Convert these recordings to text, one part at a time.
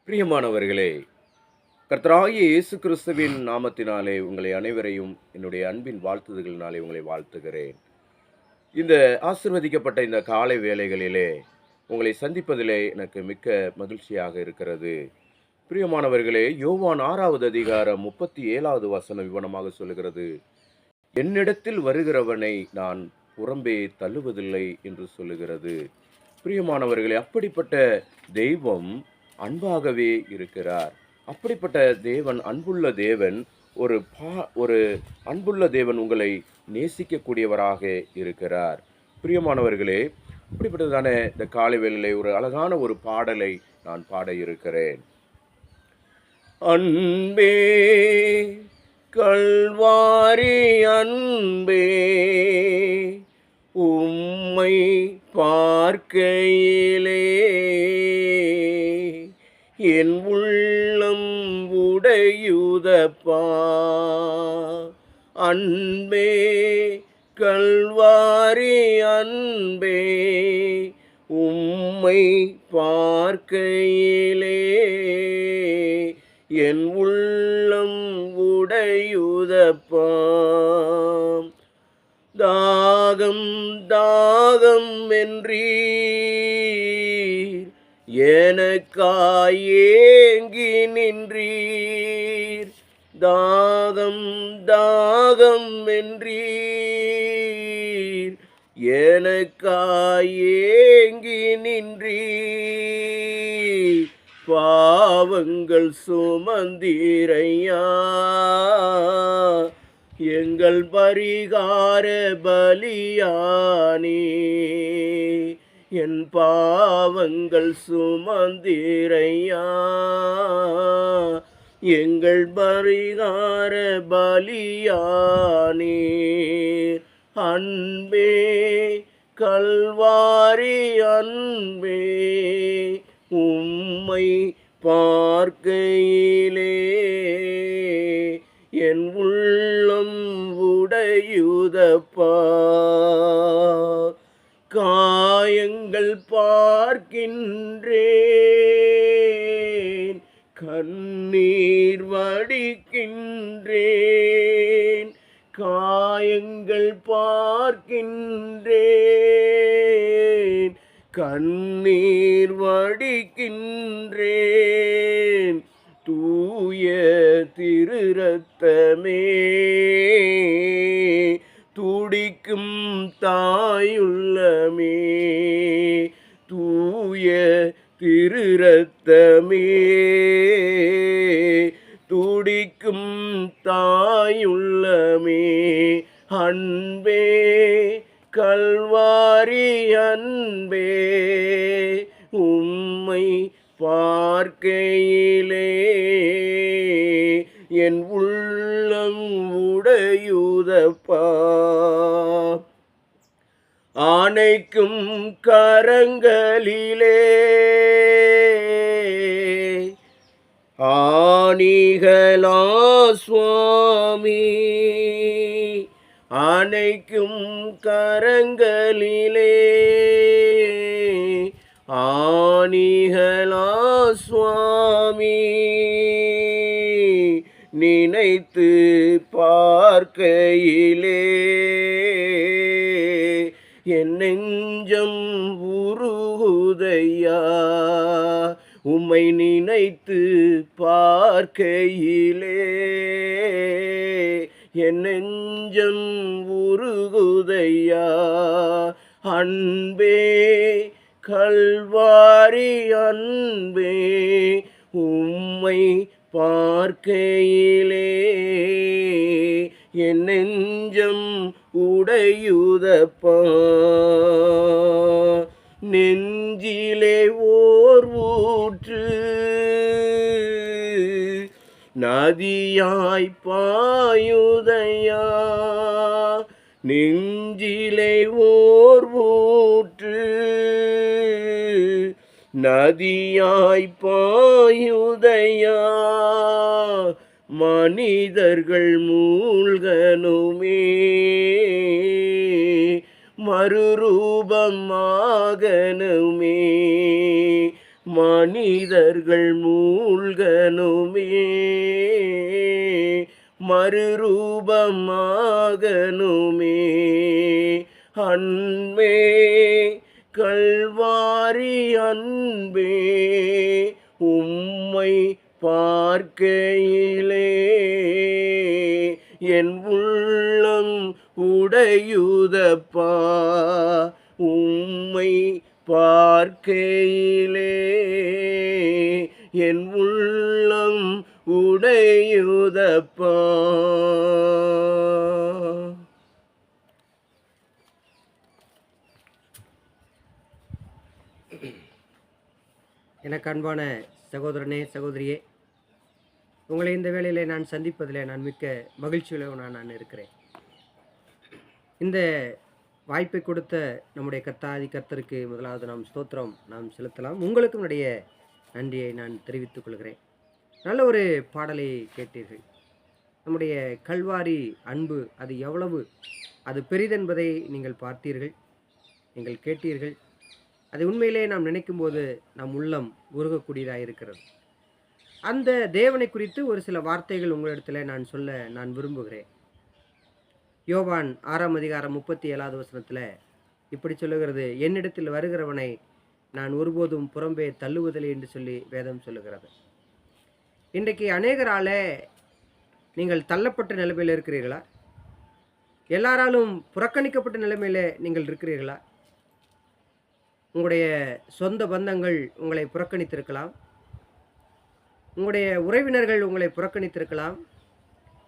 பிரியமானவர்களே, கர்த்தராகிய இயேசு கிறிஸ்துவின் நாமத்தினாலே உங்களை அனைவரையும் என்னுடைய அன்பின் வாழ்த்துதல்களினாலே உங்களை வாழ்த்துகிறேன். இந்த ஆசீர்வதிக்கப்பட்ட இந்த காலை வேளைகளிலே உங்களை சந்திப்பதிலே எனக்கு மிக்க மகிழ்ச்சியாக இருக்கிறது. பிரியமானவர்களே, யோவான் 6வது அதிகாரம் 37வது வசனம் இவ்வனமாக சொல்லுகிறது, என்னிடத்தில் வருகிறவனை நான் புறம்பே தள்ளுவதில்லை என்று சொல்லுகிறது. பிரியமானவர்களே, அப்படிப்பட்ட தெய்வம் அன்பாகவே இருக்கிறார். அப்படிப்பட்ட தேவன், அன்புள்ள தேவன், ஒரு அன்புள்ள தேவன் உங்களை நேசிக்கக்கூடியவராக இருக்கிறார். பிரியமானவர்களே, அப்படிப்பட்டதான இந்த காலை வேளையிலே ஒரு அழகான ஒரு பாடலை நான் பாட இருக்கிறேன். அன்பே கல்வாரி அன்பே, உம்மை பார்க்கையிலே என் உள்ளம் உடையுதப்பா. அன்பே கல்வாரி அன்பே, உம்மை பார்க்கையிலே என் உள்ளம் உடையுதப்பா. தாகம் தாகம் என்றீர், எனக்காய் ஏங்கி நின்றீர். தாகம் தாகம் என்றீர், எனக்காய் ஏங்கி நின்றீர். பாவங்கள் சுமந்தீரையா, எங்கள் பரிகார பலியானே. என் பாவங்கள் சுமந்தீரையா, எங்கள் பரிகார பலியானே. அன்பே கல்வாரி அன்பே, உம்மை பார்க்கையிலே என் உள்ளம் உடையுதப்பா. காயங்கள் பார்க்கின்றேன், கண்ணீர் வடிக்கின்றேன். காயங்கள் பார்க்கின்றேன், கண்ணீர் வடிக்கின்றேன். தூய திரு ரத்தமே, துடிக்கும் தாயுள்ளமே. தூய திரு ரத்தமே, துடிக்கும் தாயுள்ளமே. அன்பே கல்வாரி அன்பே, உம்மை பார்க்கையிலே என் உள்ளம் உடையுதப்பா. ஆணைக்கும் கரங்களிலே ஆணிகளா சுவாமி, ஆணைக்கும் கரங்களிலே ஆணிகளா சுவாமி. நினைத்து பார்க்கையிலே என் நெஞ்சம் உருகுதையா. உம்மை நினைத்து பார்க்கையிலே என் நெஞ்சம் உருகுதையா. அன்பே கல்வாரி அன்பே, உம்மை பார்க்கையிலே என் நெஞ்சம் உடையுதப்பா. நெஞ்சிலே ஓர் ஊற்று நதியாய் பாயுதையா. நெஞ்சிலே ஓர் ஊற்று நதியாய் பாயுதையா. மனிதர்கள் மூழ்கனுமே, மறுரூபமாகனுமே. மனிதர்கள் மூழ்கனுமே, மறுரூபமாகனுமே. அன்பே கல்வாரி அன்பே, உம்மை பார்க்கையிலே என் உள்ளம் உடையுதப்பா. உம்மை பார்க்கையிலே என் உள்ளம் உடையுதப்பா. எனக்கு அன்பான சகோதரனே, சகோதரியே, உங்களை இந்த வேளையிலே நான் சந்திப்பதில் நான் மிக்க மகிழ்ச்சியுள்ளவனாக நான் இருக்கிறேன். இந்த வாய்ப்பை கொடுத்த நம்முடைய கர்த்தருக்கு முதலாவது நாம் ஸ்தோத்திரம் நாம் செலுத்தலாம். உங்களுக்கும் என்னுடைய நன்றியை நான் தெரிவித்துக் கொள்கிறேன். நல்ல ஒரு பாடலை கேட்டீர்கள். நம்முடைய கல்வாரி அன்பு அது எவ்வளவு அது பெரிதென்பதை நீங்கள் பார்த்தீர்கள், நீங்கள் கேட்டீர்கள். அது உண்மையிலே நாம் நினைக்கும்போது நம் உள்ளம் உருகக்கூடியதாக இருக்கிறது. அந்த தேவனை குறித்து ஒரு சில வார்த்தைகள் உங்களிடத்தில் நான் சொல்ல நான் விரும்புகிறேன். யோவான் 6ஆம் அதிகாரம் 37வது வசனத்தில் இப்படி சொல்லுகிறது, என்னிடத்தில் வருகிறவனை நான் ஒருபோதும் புறம்பே தள்ளுவதில்லை என்று சொல்லி வேதம் சொல்லுகிறது. இன்றைக்கு அநேகரால நீங்கள் தள்ளப்பட்ட நிலைமையில் இருக்கிறீர்களா? எல்லாராலும் புறக்கணிக்கப்பட்ட நிலைமையில் நீங்கள் இருக்கிறீர்களா? உங்களுடைய சொந்த பந்தங்கள் உங்களை புறக்கணித்திருக்கலாம், உங்களுடைய உறவினர்கள் உங்களை புறக்கணித்திருக்கலாம்,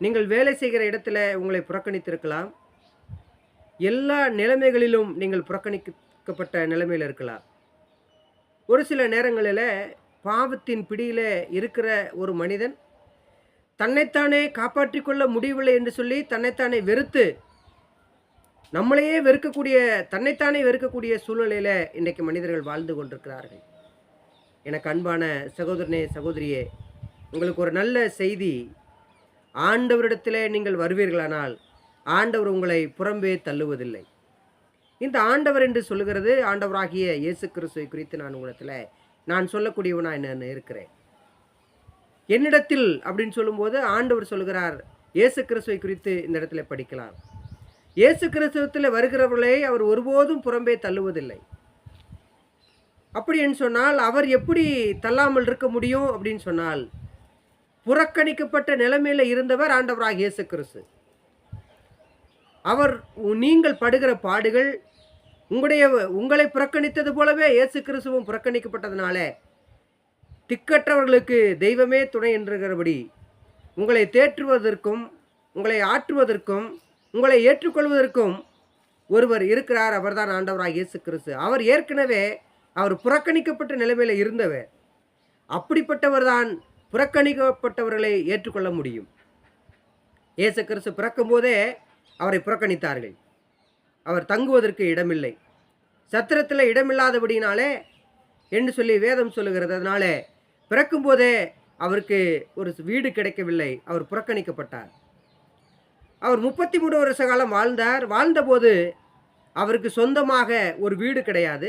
நீங்கள் வேலை செய்கிற இடத்துல உங்களை புறக்கணித்திருக்கலாம். எல்லா நிலைமைகளிலும் நீங்கள் புறக்கணிக்கப்பட்ட நிலைமையில் இருக்கலாம். ஒரு சில நேரங்களில் பாவத்தின் பிடியில் இருக்கிற ஒரு மனிதன் தன்னைத்தானே காப்பாற்றிக்கொள்ள முடியவில்லை என்று சொல்லி தன்னைத்தானே வெறுத்து நம்மளையே வெறுக்கக்கூடிய தன்னைத்தானே வெறுக்கக்கூடிய சூழ்நிலையில் இன்றைக்கு மனிதர்கள் வாழ்ந்து கொண்டிருக்கிறார்கள். எனக்கு அன்பான சகோதரனே, சகோதரியே, உங்களுக்கு ஒரு நல்ல செய்தி. ஆண்டவரிடத்தில் நீங்கள் வருவீர்களானால் ஆண்டவர் உங்களை புறம்பே தள்ளுவதில்லை. இந்த ஆண்டவர் என்று சொல்லுகிறது ஆண்டவராகிய இயேசு கிறிஸ்துவை குறித்து நான் உங்களிடத்தில் நான் சொல்லக்கூடியவனாக நான் இருக்கிறேன். என்னிடத்தில் அப்படின்னு சொல்லும்போது ஆண்டவர் சொல்லுகிறார். இயேசு கிறிஸ்துவை குறித்து இந்த இடத்துல படிக்கலாம். இயேசு கிறிஸ்துவத்தில் வருகிறவர்களை அவர் ஒருபோதும் புறம்பே தள்ளுவதில்லை. அப்படி என்று சொன்னால் அவர் எப்படி தள்ளாமல் இருக்க முடியும் அப்படின்னு சொன்னால், புறக்கணிக்கப்பட்ட நிலைமையில் இருந்தவர் ஆண்டவராக இயேசு கிறிஸ்து. அவர் நீங்கள் படுகிற பாடுகள் உங்களை புறக்கணித்தது போலவே இயேசு கிறிஸ்துவும் புறக்கணிக்கப்பட்டதுனால திக்கற்றவர்களுக்கு தெய்வமே துணை என்றுகிறபடி உங்களை தேற்றுவதற்கும் உங்களை ஆற்றுவதற்கும் உங்களை ஏற்றுக்கொள்வதற்கும் ஒருவர் இருக்கிறார். அவர்தான் ஆண்டவராக இயேசு கிறிஸ்து. அவர் ஏற்கனவே அவர் புறக்கணிக்கப்பட்ட நிலைமையில் இருந்தவர். அப்படிப்பட்டவர் தான் புறக்கணிக்கப்பட்டவர்களை ஏற்றுக்கொள்ள முடியும். இயேசு கிறிஸ்து பிறக்கும் போதே அவரை புறக்கணித்தார்கள். அவர் தங்குவதற்கு இடமில்லை, சத்திரத்தில் இடமில்லாதபடினாலே என்று சொல்லி வேதம் சொல்லுகிறது. அதனால பிறக்கும் போதே அவருக்கு ஒரு வீடு கிடைக்கவில்லை, அவர் புறக்கணிக்கப்பட்டார். அவர் 33 வருஷ காலம் வாழ்ந்தார். வாழ்ந்தபோது அவருக்கு சொந்தமாக ஒரு வீடு கிடையாது,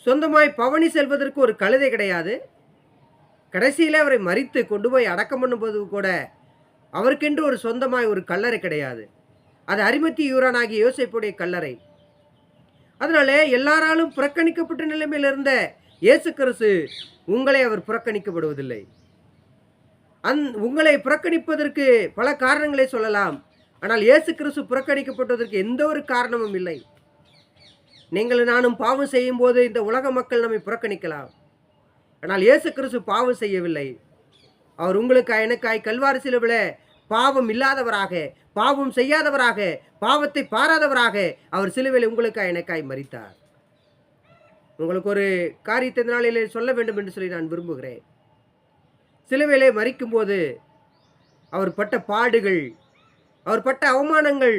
சொந்தமாய் பவனி செல்வதற்கு ஒரு கழுதை கிடையாது. கடைசியில் அவரை மரித்து கொண்டு போய் அடக்கம் பண்ணும்போது கூட அவருக்கென்று ஒரு சொந்தமாய் ஒரு கல்லறை கிடையாது. அது அரிமத்திய யூரானாகிய யோசேப்புடைய கல்லறை. அதனால எல்லாராலும் புறக்கணிக்கப்பட்ட நிலைமையில் இருந்த இயேசு கிறிஸ்து உங்களை அவர் புறக்கணிக்கப்படுவதில்லை. உங்களை புறக்கணிப்பதற்கு பல காரணங்களை சொல்லலாம். ஆனால் இயேசு கிறிஸ்து புறக்கணிக்கப்பட்டதற்கு எந்த ஒரு காரணமும் இல்லை. நீங்கள் நானும் பாவம் செய்யும் போது இந்த உலக மக்கள் நம்மை புறக்கணிக்கலாம். ஆனால் இயேசு கிறிஸ்து பாவம் செய்யவில்லை. அவர் உங்களுக்காய் எனக்காய் கல்வாரி சிலுவையில் பாவம் இல்லாதவராக, பாவம் செய்யாதவராக, பாவத்தை பாராதவராக அவர் சிலுவையில் உங்களுக்காய் எனக்காய் மரித்தார். உங்களுக்கு ஒரு காரியத்தை நாளிலே சொல்ல வேண்டும் என்று சொல்லி நான் விரும்புகிறேன். சிலுவையிலே மரிக்கும்போது அவர் பட்ட பாடுகள், அவர் பட்ட அவமானங்கள்,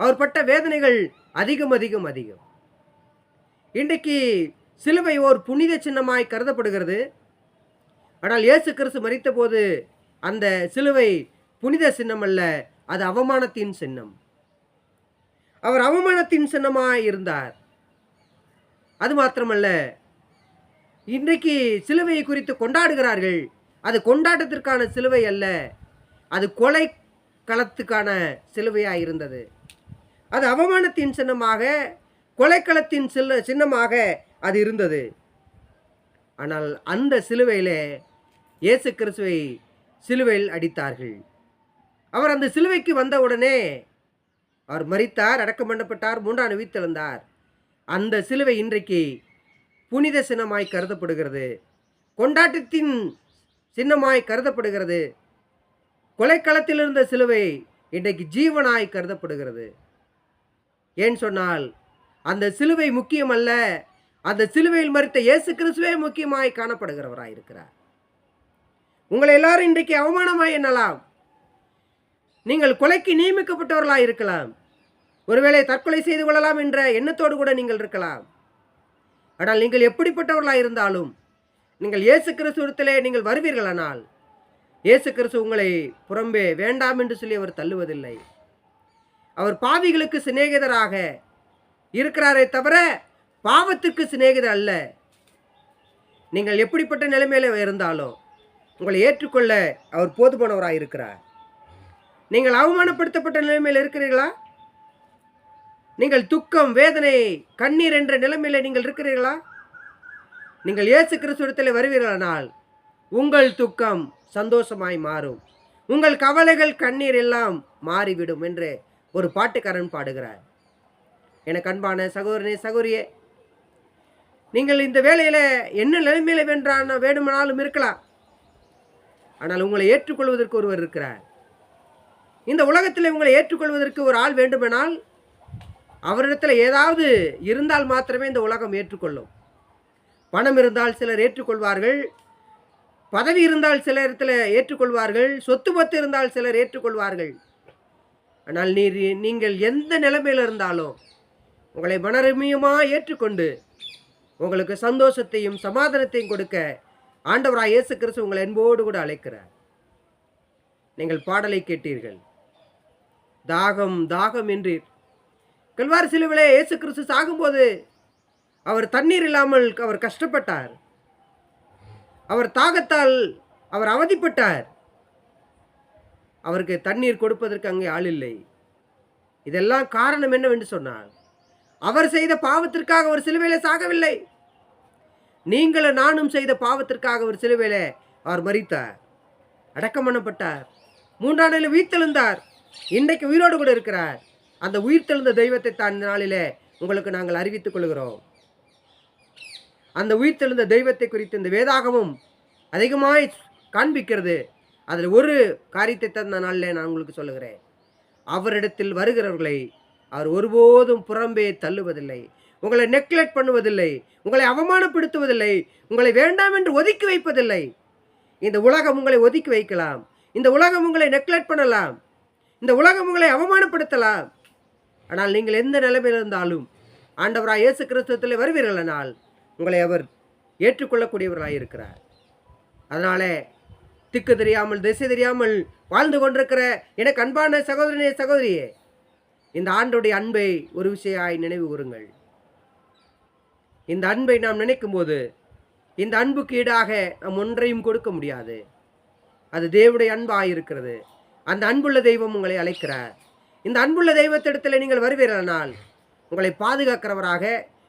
அவர் பட்ட வேதனைகள் அதிகம் அதிகம் அதிகம். இன்றைக்கு சிலுவை ஓர் புனித சின்னமாய் கருதப்படுகிறது. ஆனால் இயேசு கிறிஸ்து மரித்த போது அந்த சிலுவை புனித சின்னம் அல்ல, அது அவமானத்தின் சின்னம். அவர் அவமானத்தின் சின்னமாய் இருந்தார். அது மாத்திரமல்ல, இன்றைக்கு சிலுவையை குறித்து கொண்டாடுகிறார்கள். அது கொண்டாட்டத்திற்கான சிலுவை அல்ல, அது கொலை களத்துக்கான சிலுவையாக இருந்தது. அது அவமானத்தின் சின்னமாக, கொலைக்களத்தின் சின்னமாக அது இருந்தது. ஆனால் அந்த சிலுவையிலே இயேசு கிறிஸ்துவை சிலுவையில் அடித்தார்கள். அவர் அந்த சிலுவைக்கு வந்தவுடனே அவர் மரித்தார், அடக்கம் பண்ணப்பட்டார், 3ஆம் நாள் உயிர்த்தெழுந்தார். அந்த சிலுவை இன்றைக்கு புனித சின்னமாய் கருதப்படுகிறது, கொண்டாட்டத்தின் சின்னமாய் கருதப்படுகிறது. கொலைக்களத்தில் இருந்த சிலுவை இன்றைக்கு ஜீவனாய் கருதப்படுகிறது. ஏன் சொன்னால் அந்த சிலுவை முக்கியமல்ல, அந்த சிலுவையில் மரித்த இயேசு கிறிஸ்துவே முக்கியமாய் காணப்படுகிறவராய் இருக்கிறார். உங்களை எல்லாரும் இன்றைக்கு அவமானமாய் எண்ணலாம். நீங்கள் கொலைக்கு நியமிக்கப்பட்டவர்களாய் இருக்கலாம். ஒருவேளை தற்கொலை செய்து கொள்ளலாம் என்ற எண்ணத்தோடு கூட நீங்கள் இருக்கலாம். ஆனால் நீங்கள் எப்படிப்பட்டவர்களாக இருந்தாலும் நீங்கள் இயேசு கிறிஸ்துவிடத்திலே நீங்கள் வருவீர்களானால் இயேசு கிறிஸ்து உங்களை புறம்பே வேண்டாம் என்று சொல்லி அவர் தள்ளுவதில்லை. அவர் பாவிகளுக்கு சிநேகிதராக இருக்கிறாரே தவிர பாவத்திற்கு சிநேகிதர் அல்ல. நீங்கள் எப்படிப்பட்ட நிலைமையில இருந்தாலும் உங்களை ஏற்றுக்கொள்ள அவர் போதுமானவராக இருக்கிறார். நீங்கள் அவமானப்படுத்தப்பட்ட நிலைமையில் இருக்கிறீர்களா? நீங்கள் துக்கம், வேதனை, கண்ணீர் என்ற நிலைமையில நீங்கள் இருக்கிறீர்களா? நீங்கள் இயேசு கிறிஸ்துவிடத்தில் வருவீர்களானால் உங்கள் துக்கம் சந்தோஷமாய் மாறும், உங்கள் கவலைகள், கண்ணீர் எல்லாம் மாறிவிடும் என்று ஒரு பாட்டுக்காரன் பாடுகிறார். எனக்கு அன்பான சகோதரனே, சகோதரியே, நீங்கள் இந்த வேளையில என்ன நிலைமையில வேண்டுமானாலும் இருக்கலாம். ஆனால் உங்களை ஏற்றுக்கொள்வதற்கு ஒருவர் இருக்கிறார். இந்த உலகத்தில் உங்களை ஏற்றுக்கொள்வதற்கு ஒரு ஆள் வேண்டுமானால் அவரிடத்தில் ஏதாவது இருந்தால் மாத்திரமே இந்த உலகம் ஏற்றுக்கொள்ளும். பணம் இருந்தால் சிலர் ஏற்றுக்கொள்வார்கள், பதவி இருந்தால் சில இடத்துல ஏற்றுக்கொள்வார்கள், சொத்து பத்து இருந்தால் சிலர் ஏற்றுக்கொள்வார்கள். ஆனால் நீங்கள் எந்த நிலைமையில் இருந்தாலும் உங்களை மனரமியமாக ஏற்றுக்கொண்டு உங்களுக்கு சந்தோஷத்தையும் சமாதானத்தையும் கொடுக்க ஆண்டவராய் இயேசு கிறிஸ்து உங்களை அன்போடு கூட அழைக்கிறார். நீங்கள் பாடலை கேட்டீர்கள், தாகம் தாகம் என்றீர். கல்வாரி சிலுவையிலே இயேசு கிறிஸ்து சாகும்போது அவர் தண்ணீர் இல்லாமல் அவர் கஷ்டப்பட்டார். அவர் தாகத்தால் அவர் அவதிப்பட்டார். அவருக்கு தண்ணீர் கொடுப்பதற்கு அங்கே ஆள் இல்லை. இதெல்லாம் காரணம் என்னவென்று சொன்னால் அவர் செய்த பாவத்திற்காக அவர் சிலுவையிலே சாகவில்லை. நீங்களும் நானும் செய்த பாவத்திற்காக அவர் சிலுவையிலே அவர் மரித்தார், அடக்கம் பண்ணப்பட்டார், 3ஆம் நாளில் உயிர்த்தெழுந்தார், இன்றைக்கு உயிரோடு கூட இருக்கிறார். அந்த உயிர்த்தெழுந்த தெய்வத்தை தான் இந்த நாளிலே உங்களுக்கு நாங்கள் அறிவித்துக் கொள்கிறோம். அந்த உயிர்த்தெழுந்த தெய்வத்தை குறித்து இந்த வேதாகமும் அதிகமாய் காண்பிக்கிறது. அதில் ஒரு காரியத்தை தான் இந்த நாளிலே நான் உங்களுக்கு சொல்லுகிறேன். அவரிடத்தில் வருகிறவர்களை அவர் ஒருபோதும் புறம்பே தள்ளுவதில்லை, உங்களை நெக்லெக்ட் பண்ணுவதில்லை, உங்களை அவமானப்படுத்துவதில்லை, உங்களை வேண்டாம் என்று ஒதுக்கி வைப்பதில்லை. இந்த உலகம் உங்களை ஒதுக்கி வைக்கலாம், இந்த உலகம் உங்களை நெக்லெக்ட் பண்ணலாம், இந்த உலகம் உங்களை அவமானப்படுத்தலாம். ஆனால் நீங்கள் எந்த நிலைமையில் இருந்தாலும் ஆண்டவராய் இயேசு கிறிஸ்துவிலே வருவீர்களானால் உங்களை அவர் ஏற்றுக்கொள்ளக்கூடியவராய் இருக்கிறார். அதனாலே திக்கு தெரியாமல் திசை தெரியாமல் வாழ்ந்து கொண்டிருக்கிற எனக்கு அன்பான சகோதரனே, சகோதரியே, இந்த ஆண்டுடைய அன்பை ஒரு விஷயமாய் நினைவு கூறுங்கள். இந்த அன்பை நாம் நினைக்கும் போது இந்த அன்புக்கு ஈடாக நாம் ஒன்றையும் கொடுக்க முடியாது. அது தேவனுடைய அன்பாக இருக்கிறது. அந்த அன்புள்ள தெய்வம் உங்களை அழைக்கிறார். இந்த அன்புள்ள தெய்வத்திடத்தில் நீங்கள் வருவீர்களானால் உங்களை பாதுகாக்கிறவராக,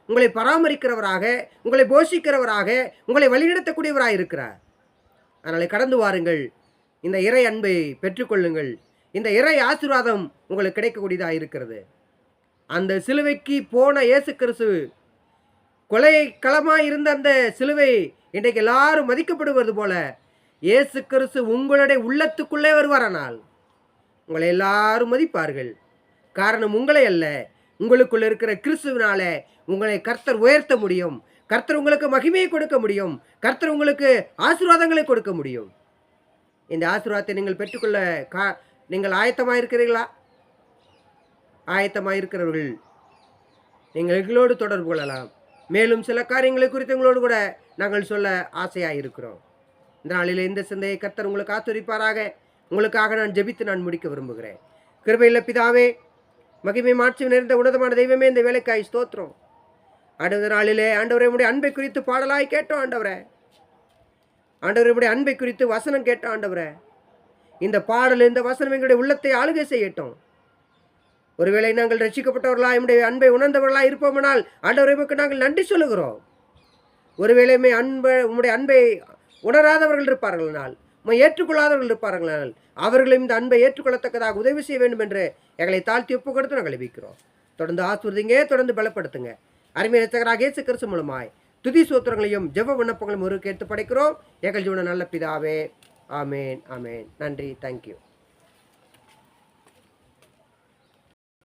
உங்களை பராமரிக்கிறவராக, உங்களை போஷிக்கிறவராக, உங்களை வழிநடத்தக்கூடியவராக இருக்கிறார். அதனால் கடந்து வாருங்கள், இந்த இறை அன்பை பெற்றுக்கொள்ளுங்கள். இந்த இறை ஆசீர்வாதம் உங்களுக்கு கிடைக்கக்கூடியதாக இருக்கிறது. அந்த சிலுவைக்கு போன இயேசு கிறிஸ்து, கொலை களமாய் இருந்த அந்த சிலுவை இன்றைக்கு எல்லாரும் மதிக்கப்படுவது போல இயேசு கிறிஸ்து உங்களுடைய உள்ளத்துக்குள்ளே வருவாரானால் உங்களை எல்லாரும் மதிப்பார்கள். காரணம் உங்களை அல்ல, உங்களுக்குள்ள இருக்கிற கிறிஸ்துவினால உங்களை கர்த்தர் உயர்த்த முடியும். கர்த்தர் உங்களுக்கு மகிமையை கொடுக்க முடியும். கர்த்தர் உங்களுக்கு ஆசீர்வாதங்களை கொடுக்க முடியும். இந்த ஆசீர்வாதத்தை நீங்கள் பெற்றுக்கொள்ள நீங்கள் ஆயத்தமாக இருக்கிறீர்களா? ஆயத்தமாக இருக்கிறவர்கள் நீங்கள் எங்களோடு தொடர்பு கொள்ளலாம். மேலும் சில காரியங்களை குறித்து எங்களோடு கூட நாங்கள் சொல்ல ஆசையாக இருக்கிறோம். இந்த நாளில் இந்த சிந்தையை கர்த்தர் உங்களுக்கு ஆசீர்வதிப்பாராக. உங்களுக்காக நான் ஜெபித்து நான் முடிக்க விரும்புகிறேன். கிருபையுள்ள பிதாவே, மகிமை மாட்சி நிறைந்த உன்னதமான தெய்வமே, இந்த வேலைக்காய் ஸ்தோத்திரம். அடுத்த நாளிலே ஆண்டவரே உம்முடைய அன்பை குறித்து பாடலாய் கேட்டோம் ஆண்டவரே. ஆண்டவரே உம்முடைய அன்பை குறித்து வசனம் கேட்டோம் ஆண்டவரே. இந்த பாடல் இந்த வசனம் எங்களுடைய உள்ளத்தை ஆளுகை செய்யட்டும். ஒருவேளை நாங்கள் ரட்சிக்கப்பட்டவர்களா என்னுடைய அன்பை உணர்ந்தவர்களா இருப்போமானால் ஆண்டவரே உமக்கு நாங்கள் நன்றி சொல்லுகிறோம். ஒருவேளை உம்முடைய அன்பை உணராதவர்கள் இருப்பார்களானால், ஏற்றுக்கொள்ளாதவர்கள் இருப்பார்களானால் அவர்களும் இந்த அன்பை ஏற்றுக்கொள்ளத்தக்கதாக உதவி செய்ய வேண்டும் என்று எங்களை தாழ்த்தி ஒப்பு கொடுத்து நாங்கள் வைக்கிறோம். தொடர்ந்து ஆசீர்வதிங்க, தொடர்ந்து பலப்படுத்துங்க. அருமை இரட்சகராகிய இயேசு கிறிஸ்து மூலமாய் துதி சோத்திரங்களையும் ஜெப விண்ணப்பங்களையும் ஒரு கேட்டு படைக்கிறோம் எங்கள் ஜீவன நல்ல பிதாவே. ஆமேன், ஆமேன். நன்றி. தேங்க்யூ.